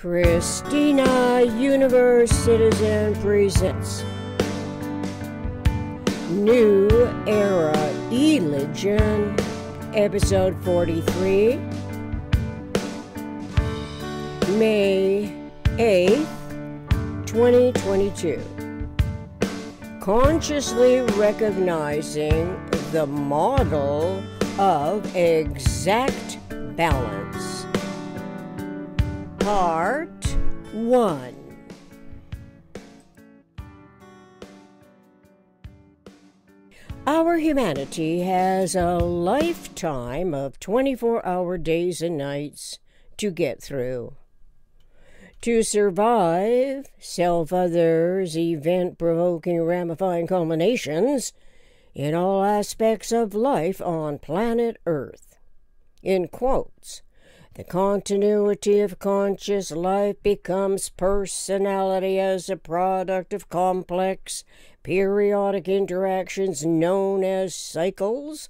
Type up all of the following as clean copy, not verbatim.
Christina Universe Citizen presents New Era Eligion, Episode 43, May 8th, 2022. Consciously recognizing the model of exact balance. Part 1. Our humanity has a lifetime of 24-hour days and nights to get through. To survive self, others, event-provoking, ramifying culminations in all aspects of life on planet Earth. In quotes, the continuity of conscious life becomes personality as a product of complex, periodic interactions known as cycles,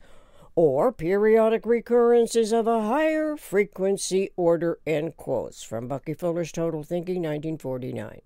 or periodic recurrences of a higher frequency order, end quotes, from Bucky Fuller's Total Thinking, 1949.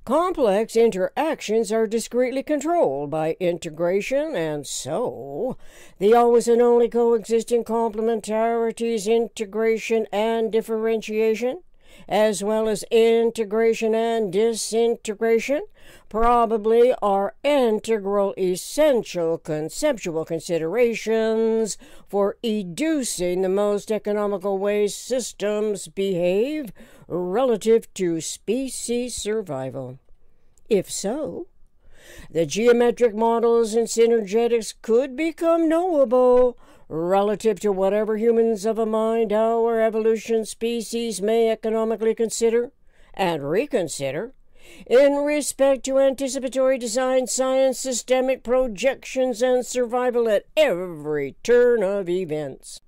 Complex interactions are discretely controlled by integration, and so the always and only coexisting complementarities, integration and differentiation, as well as integration and disintegration, probably are integral, essential conceptual considerations for educing the most economical ways systems behave relative to species survival. If so, the geometric models and synergetics could become knowable relative to whatever humans of a mind our evolution species may economically consider and reconsider in respect to anticipatory design, science, systemic projections, and survival at every turn of events.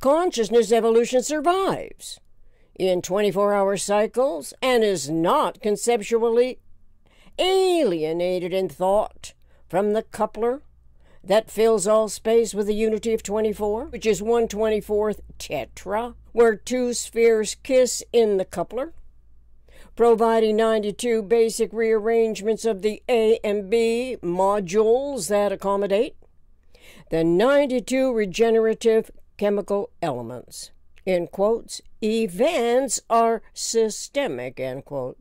Consciousness evolution survives in 24-hour cycles and is not conceptually alienated in thought from the coupler that fills all space with a unity of 24, which is 1/24th tetra, where two spheres kiss in the coupler, providing 92 basic rearrangements of the A and B modules that accommodate the 92 regenerative chemical elements. In quotes, events are systemic, end quote.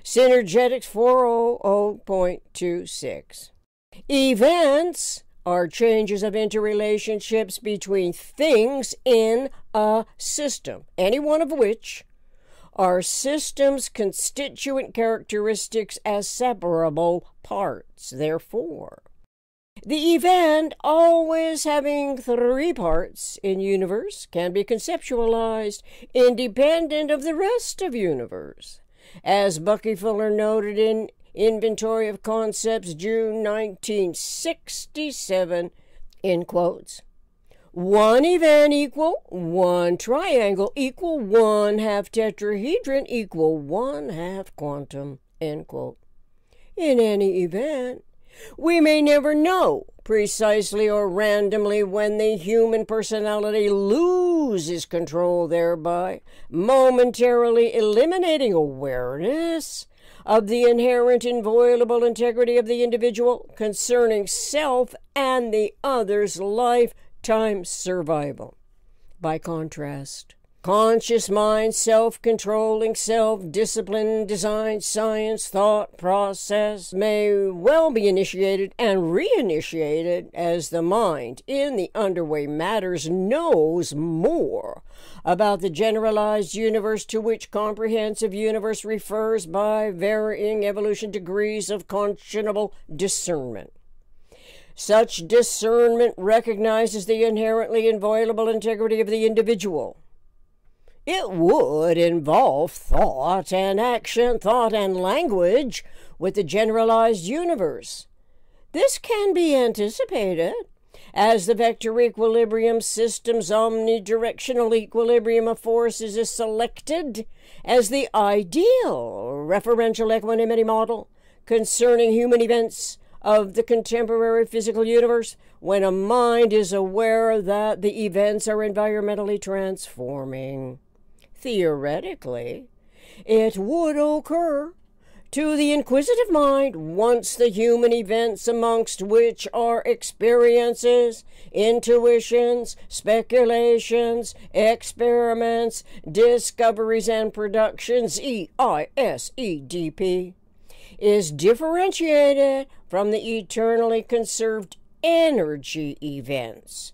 Synergetics 400.26. Events are changes of interrelationships between things in a system, any one of which are systems' constituent characteristics as separable parts. Therefore, the event, always having three parts in universe, can be conceptualized independent of the rest of universe. As Bucky Fuller noted in Inventory of Concepts, June 1967, in quotes, one event equal one triangle equal one half tetrahedron equal one half quantum, end quote. In any event, we may never know precisely or randomly when the human personality loses control, thereby momentarily eliminating awareness of the inherent inviolable integrity of the individual concerning self and the other's lifetime survival. By contrast, conscious mind, self-controlling, self-disciplined design, science, thought process may well be initiated and reinitiated as the mind in the underway matters knows more about the generalized universe to which comprehensive universe refers by varying evolution degrees of conscionable discernment. Such discernment recognizes the inherently inviolable integrity of the individual. It would involve thought and action, thought and language with the generalized universe. This can be anticipated as the vector equilibrium system's omnidirectional equilibrium of forces is selected as the ideal referential equanimity model concerning human events of the contemporary physical universe when a mind is aware that the events are environmentally transforming. theoretically, it would occur to the inquisitive mind once the human events amongst which are experiences, intuitions, speculations, experiments, discoveries, and productions, EISEDP, is differentiated from the eternally conserved energy events.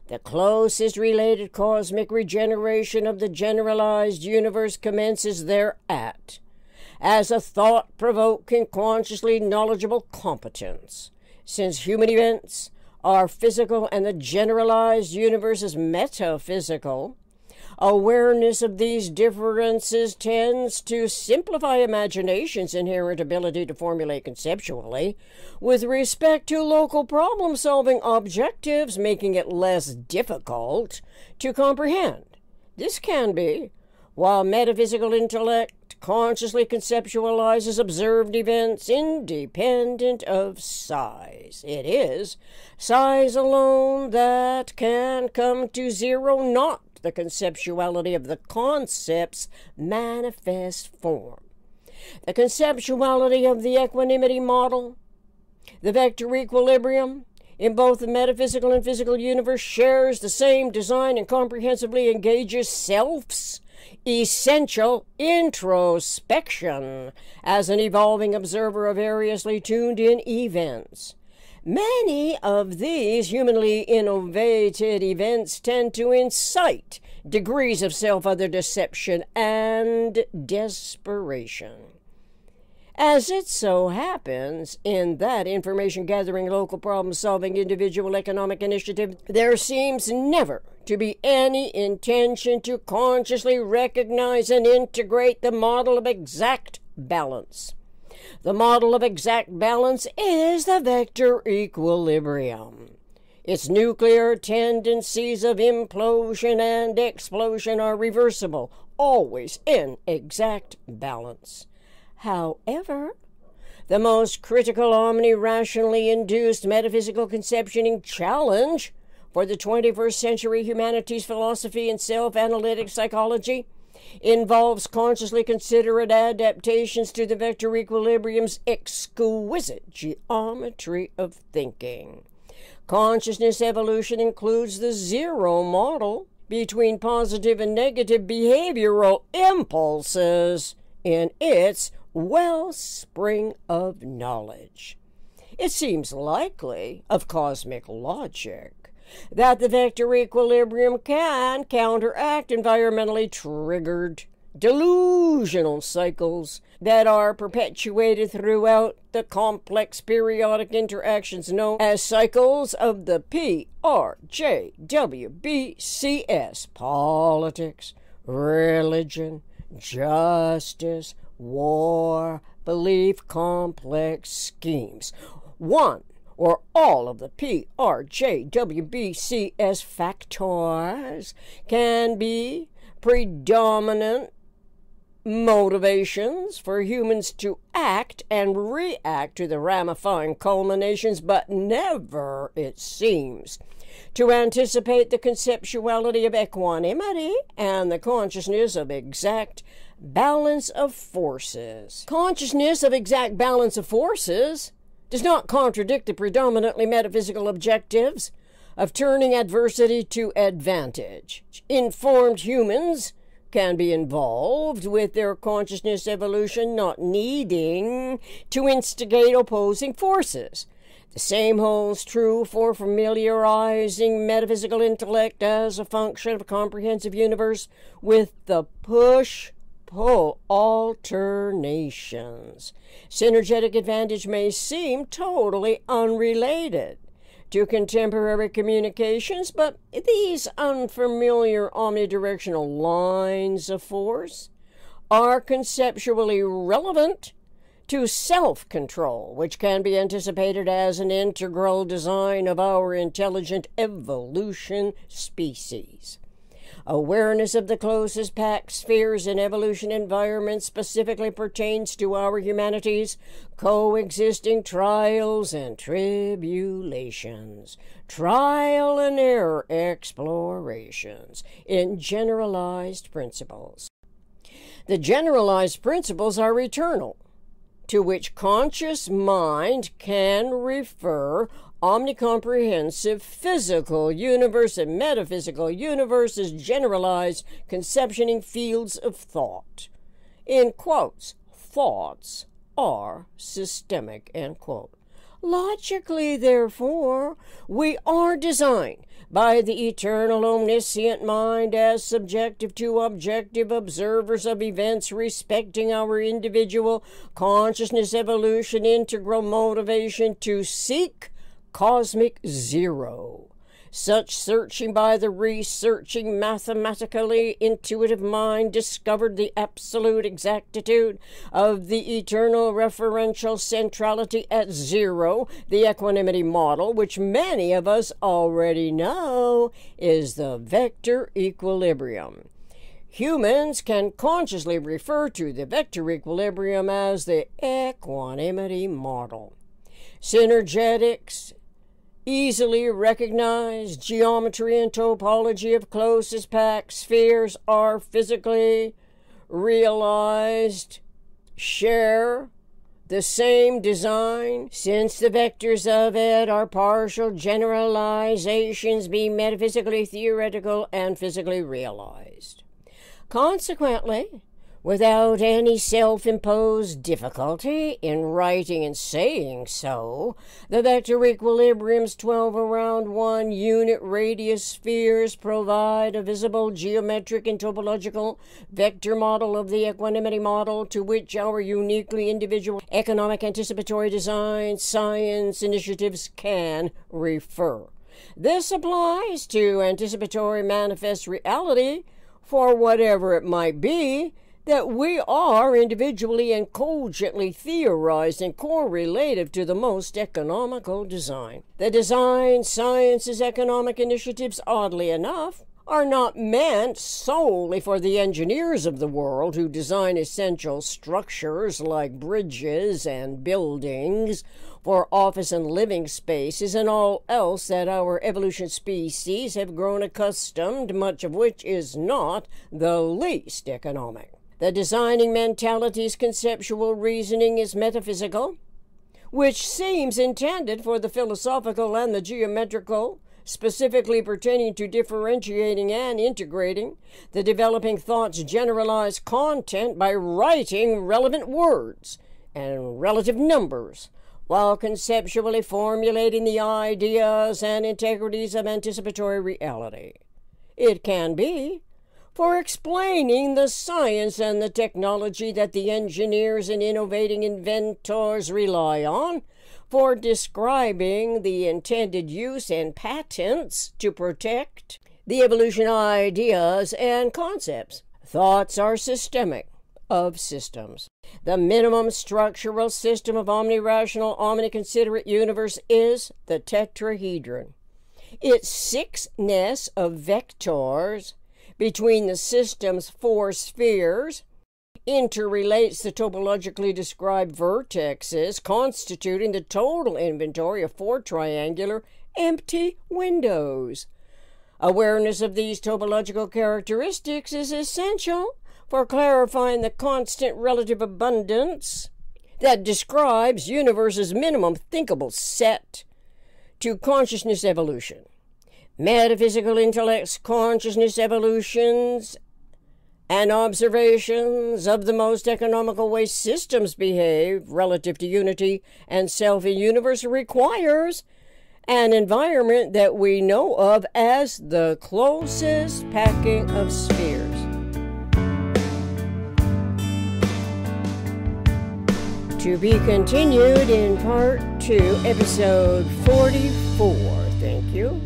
The closest related cosmic regeneration of the generalized universe commences thereat, as a thought-provoking, consciously knowledgeable competence. Since human events are physical and the generalized universe is metaphysical, awareness of these differences tends to simplify imagination's inherent ability to formulate conceptually with respect to local problem-solving objectives, making it less difficult to comprehend. This can be, while metaphysical intellect consciously conceptualizes observed events independent of size. It is size alone that can come to zero, not the conceptuality of the concept's manifest form. The conceptuality of the equanimity model, the vector equilibrium, in both the metaphysical and physical universe shares the same design and comprehensively engages self's essential introspection as an evolving observer of variously tuned-in events. Many of these humanly innovated events tend to incite degrees of self-other deception and desperation. As it so happens, in that information-gathering, local problem-solving, individual economic initiative, there seems never to be any intention to consciously recognize and integrate the model of exact balance. The model of exact balance is the vector equilibrium. Its nuclear tendencies of implosion and explosion are reversible, always in exact balance. However, the most critical omni-rationally induced metaphysical conceptioning challenge for the 21st century humanities philosophy and self-analytic psychology involves consciously considerate adaptations to the vector equilibrium's exquisite geometry of thinking. Consciousness evolution includes the zero model between positive and negative behavioral impulses in its wellspring of knowledge. It seems likely, of cosmic logic, that the vector equilibrium can counteract environmentally triggered delusional cycles that are perpetuated throughout the complex periodic interactions known as cycles of the PRJWBCS: politics, religion, justice, war, belief, complex schemes. One or all of the PRJWBCS factors can be predominant motivations for humans to act and react to the ramifying culminations, but never, it seems, to anticipate the conceptuality of equanimity and the consciousness of exact balance of forces. Consciousness of exact balance of forces does not contradict the predominantly metaphysical objectives of turning adversity to advantage. Informed humans can be involved with their consciousness evolution, not needing to instigate opposing forces. The same holds true for familiarizing metaphysical intellect as a function of a comprehensive universe with the push-pull alternations. Synergetic advantage may seem totally unrelated to contemporary communications, but these unfamiliar omnidirectional lines of force are conceptually relevant to self-control, which can be anticipated as an integral design of our intelligent evolution species. Awareness of the closest packed spheres in evolution environment specifically pertains to our humanity's coexisting trials and tribulations, trial and error explorations in generalized principles. The generalized principles are eternal, to which conscious mind can refer omnicomprehensive physical universe and metaphysical universes, generalized conceptioning fields of thought. In quotes, thoughts are systemic, end quote. Logically, therefore, we are designed by the eternal omniscient mind as subjective to objective observers of events respecting our individual consciousness evolution integral motivation to seek cosmic zero. Such searching by the researching mathematically intuitive mind discovered the absolute exactitude of the eternal referential centrality at zero, the equanimity model, which many of us already know is the vector equilibrium. Humans can consciously refer to the vector equilibrium as the equanimity model. Synergetics, easily recognized geometry and topology of closest packed spheres are physically realized, share the same design, since the vectors of it are partial generalizations, be metaphysically theoretical and physically realized. Consequently, without any self-imposed difficulty in writing and saying so, the vector equilibrium's 12 around 1 unit radius spheres provide a visible geometric and topological vector model of the equanimity model to which our uniquely individual economic anticipatory design science initiatives can refer. This applies to anticipatory manifest reality for whatever it might be that we are individually and cogently theorized and correlative to the most economical design. The design sciences economic initiatives, oddly enough, are not meant solely for the engineers of the world who design essential structures like bridges and buildings for office and living spaces and all else that our evolution species have grown accustomed, much of which is not the least economic. The designing mentality's conceptual reasoning is metaphysical, which seems intended for the philosophical and the geometrical, specifically pertaining to differentiating and integrating the developing thought's generalized content by writing relevant words and relative numbers, while conceptually formulating the ideas and integrities of anticipatory reality. It can be for explaining the science and the technology that the engineers and innovating inventors rely on, for describing the intended use and patents to protect the evolution ideas and concepts. Thoughts are systemic of systems. The minimum structural system of omnirational, omniconsiderate universe is the tetrahedron. Its sixness of vectors between the system's 4 spheres interrelates the topologically described vertexes, constituting the total inventory of 4 triangular empty windows. Awareness of these topological characteristics is essential for clarifying the constant relative abundance that describes universe's minimum thinkable set to consciousness evolution. Metaphysical intellect's consciousness evolutions and observations of the most economical way systems behave relative to unity and self in universe requires an environment that we know of as the closest packing of spheres. To be continued in part 2, episode 44. Thank you.